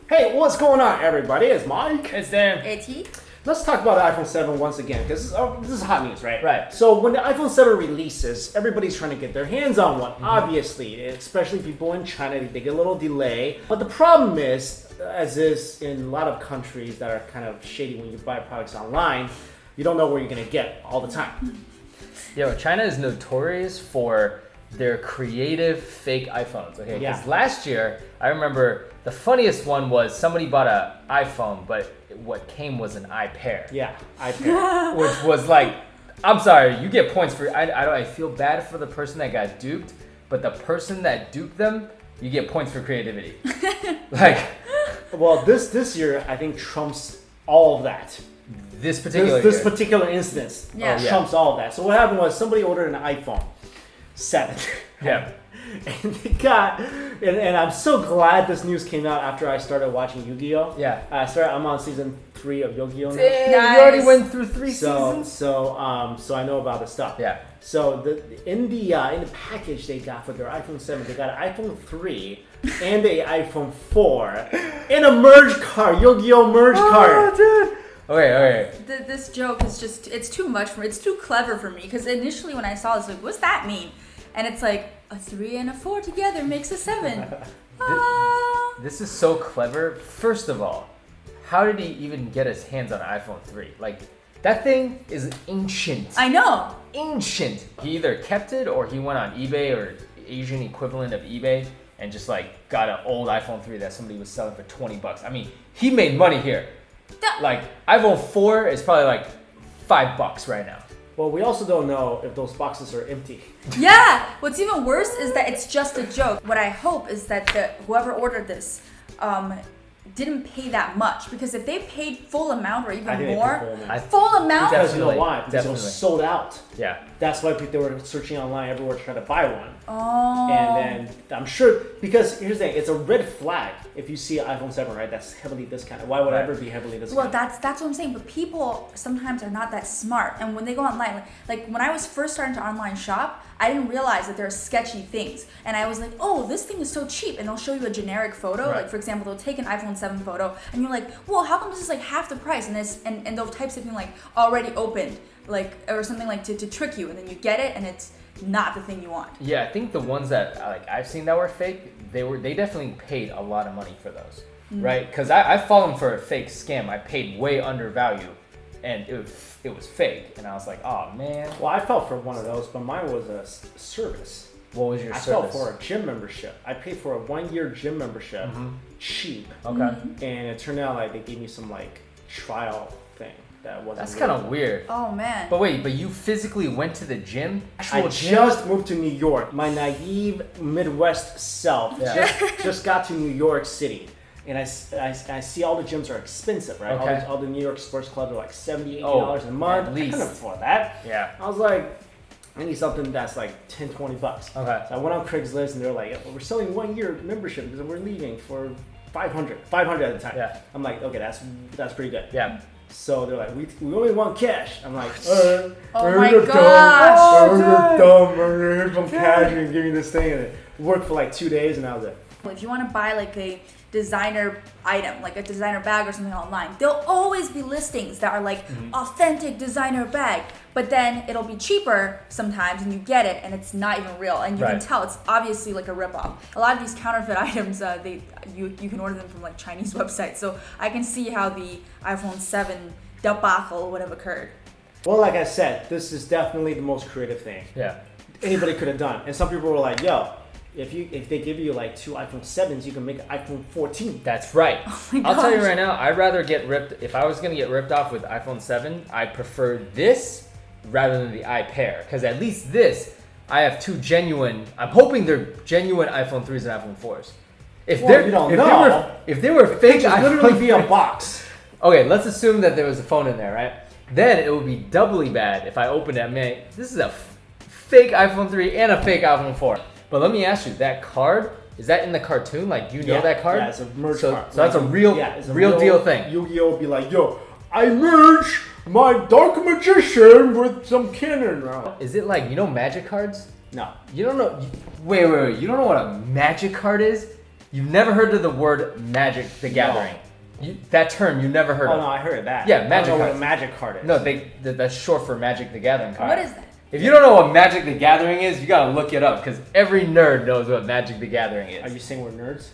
Hey, what's going on, everybody? It's Mike. It's Dan. AT. Let's talk about the iPhone 7 once again, because this is hot news, right? Right. So when the iPhone 7 releases, everybody's trying to get their hands on one, obviously, especially people in China, they get a little delay. But the problem is, as is in a lot of countries that are kind of shady when you buy products online, you don't know where you're going to get all the time. Yo, China is notorious for their creative fake iPhones. Okay, because Yeah. last year, I remember the funniest one was somebody bought an iPhone, but what came was an iPair. Yeah, iPad. Which was like, I'm sorry, you get points for, I feel bad for the person that got duped, but the person that duped them, you get points for creativity. Like, Well, this year, I think trumps all of that. this particular This year. particular instance Yeah. trumps all of that. So what happened was somebody ordered an iPhone 7. Yeah. And they got, and I'm so glad this news came out after I started watching Yu-Gi-Oh! Yeah. I'm on season 3 of Yu-Gi-Oh! now. Damn, Nice. you already went through 3 So, seasons? so I know about the stuff. Yeah. So in the package they got for their iPhone 7, they got an iPhone 3 and a iPhone 4 in a merge card, Yu-Gi-Oh! Merge card. dude. Okay. This joke is it's too much for me. It's too clever for me because initially when I saw this, like, what's that mean? And it's like a 3 and a 4 together makes a 7. This is so clever. First of all, how did he even get his hands on an iPhone 3? Like, that thing is ancient. I know. Ancient. He either kept it or he went on eBay or Asian equivalent of eBay and just like got an old iPhone 3 that somebody was selling for $20. I mean, he made money here. Like, iPhone 4 is probably like $5 right now. Well, we also don't know if those boxes are empty. Yeah. What's even worse is that it's just a joke. What I hope is that whoever ordered this didn't pay that much, because if they paid full amount or I even think they more, paid full amount. full amount. Because you know Definitely, why? Because it was definitely. sold out. Yeah. That's why people were searching online everywhere trying to buy one. Oh. And then I'm sure, because here's the thing, it's a red flag if you see an iPhone 7, right? That's heavily discounted. Why would it ever be heavily discounted? Well, that's what I'm saying. But people sometimes are not that smart, and when they go online, like when I was first starting to online shop, I didn't realize that there are sketchy things, and I was like, oh, this thing is so cheap, and they'll show you a generic photo. Right. Like, for example, they'll take an iPhone 7 photo, and you're like, well, how come this is like half the price? And this and they'll type something like already opened, like, or something like to trick you, and then you get it, and it's not the thing you want. Yeah, I think the ones that like I've seen that were fake, they definitely paid a lot of money for those, right? Because I've fallen for a fake scam. I paid way under value, and it was fake, and I was like, oh man. Well, I fell for one of those, but mine was a service. What was your I service? fell for a gym membership. I paid for a 1-year gym membership, cheap, Okay, and it turned out like they gave me some like trial thing that wasn't. that's real. kind of weird. Oh man. But wait, but you physically went to the gym? I Actual gym? just moved to New York. My naive Midwest self Yeah. just got to New York City. And I see all the gyms are expensive, right? Okay. All the New York sports clubs are like $70, Oh, $80 a month. at least. I couldn't afford that. Yeah. I was like, I need something that's like $10, $20. Okay. So I went on Craigslist and they're like, well, we're selling 1-year membership because we're leaving for $500 at the time. Yeah. I'm like, okay, that's pretty good. Yeah. So they're like, we only want cash. I'm like, Oh my you're gosh. dumb. You're dumb. Here's some cash and give me this thing. And it worked for like 2 days and I was like, If you want to buy like a designer item, like a designer bag or something online, there'll always be listings that are like authentic designer bag, but then it'll be cheaper sometimes and you get it and it's not even real, and you can Right. tell it's obviously like a ripoff. A lot of these counterfeit items, you can order them from like Chinese websites, so I can see how the iPhone 7 debacle would have occurred. well, like I said, this is definitely the most creative thing Yeah. anybody could have done. And some people were like, yo, if they give you like 2 iPhone 7s, you can make an iPhone 14. That's right. my I'll tell you gosh. right now, I'd rather get ripped. If I was going to get ripped off with iPhone 7, I prefer this rather than the iPair. Because at least this, I have 2 genuine, I'm hoping they're genuine iPhone 3s and iPhone 4s. If Well, you don't know. If they were fake It should literally be a box. Okay, let's assume that there was a phone in there, right? Then it would be doubly bad if I opened it. I mean, this is a fake iPhone 3 and a fake iPhone 4. But let me ask you, that card, is that in the cartoon? Like, you know that card? Yeah, it's a merge so, card. So that's a real, it's a real deal thing. Yu-Gi-Oh! Will be like, yo, I merge my Dark Magician with some cannon. Is it like, you know magic cards? No. You don't know, wait, you don't know what a magic card is? You've never heard of the word Magic the Gathering. That term you never heard of. Oh, no, I heard of that. Yeah, Magic I don't know cards. what a Magic card is. No, that's short for Magic the Gathering card. What is that? If you don't know what Magic the Gathering is, you gotta look it up because every nerd knows what Magic the Gathering is. Are you saying we're nerds?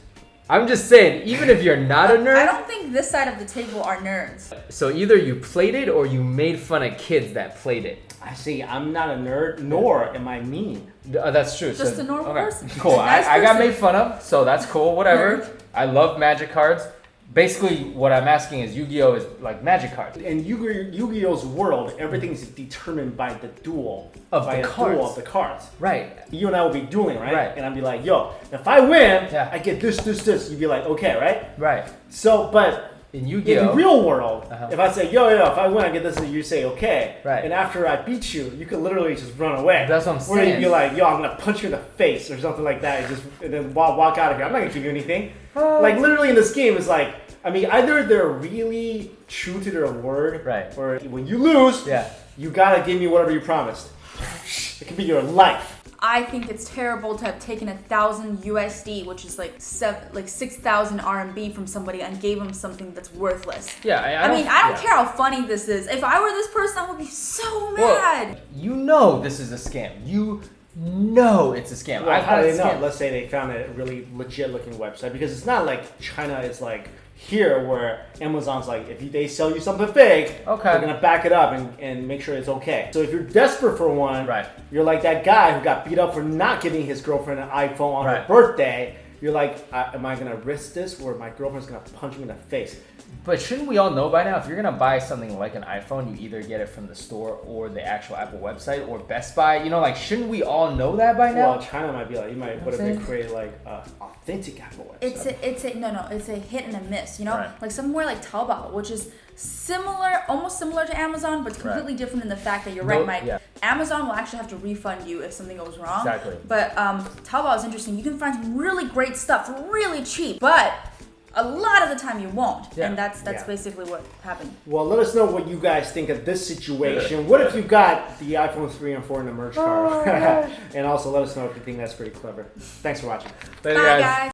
I'm just saying, even if you're not a nerd, I don't think this side of the table are nerds. so either you played it or you made fun of kids that played it. I see. I'm not a nerd, nor am I mean. That's true. Just a normal person. Cool. Nice I got person. made fun of, so that's cool. Whatever. Nerd. I love Magic cards. Basically, what I'm asking is Yu-Gi-Oh is like Magic cards. In Yu-Gi-Oh's world, everything is determined by the duel Of by the a cards. duel of the cards. Right. You and I will be dueling, right? Right. And I'd be like, yo, if I win, Yeah. I get this. You'd be like, okay, right? Right. So, but In in Yu-Gi-Oh. the real world, Uh-huh. if I say, yo, if I win, I get this, and you say, okay. Right. And after I beat you could literally just run away. That's what I'm Or you'd saying. be like, yo, I'm gonna punch you in the face or something like that, and then walk out of here. I'm not gonna give you anything. Like literally in this game, it's like, I mean, either they're really true to their word, Right. or when you lose, Yeah. you gotta give me whatever you promised. It could be your life. I think it's terrible to have taken 1,000 USD, which is like 6,000 RMB from somebody, and gave them something that's worthless. Yeah. I mean, I don't care how funny this is. If I were this person, I would be so mad. You know this is a scam. You know it's a scam. Well, I've how had do a they know? scam. Let's say they found a really legit looking website, because it's not like China is like here where Amazon's like, if they sell you something fake, Okay. they're gonna back it up and make sure it's okay. So if you're desperate for one, Right. you're like that guy who got beat up for not giving his girlfriend an iPhone on her Right. birthday. You're like, am I gonna risk this, or my girlfriend's gonna punch me in the face? But shouldn't we all know by now, if you're gonna buy something like an iPhone, you either get it from the store or the actual Apple website or Best Buy? You know, like, shouldn't we all know that by now? Well, China might be like, you might, what if they create like authentic Apple website? It's a hit and a miss, you know? Right. Like somewhere like Taobao, which is similar, almost similar to Amazon, but it's completely Right. different in the fact that you're No- right, Mike. yeah. Amazon will actually have to refund you if something goes wrong. Exactly. But Taobao is interesting. You can find some really great stuff for really cheap, but a lot of the time you won't. Yeah. And that's Yeah. basically what happened. Well, let us know what you guys think of this situation. What if you got the iPhone 3 and 4 in the merch card? And also let us know if you think that's pretty clever. Thanks for watching. Later, Bye, guys.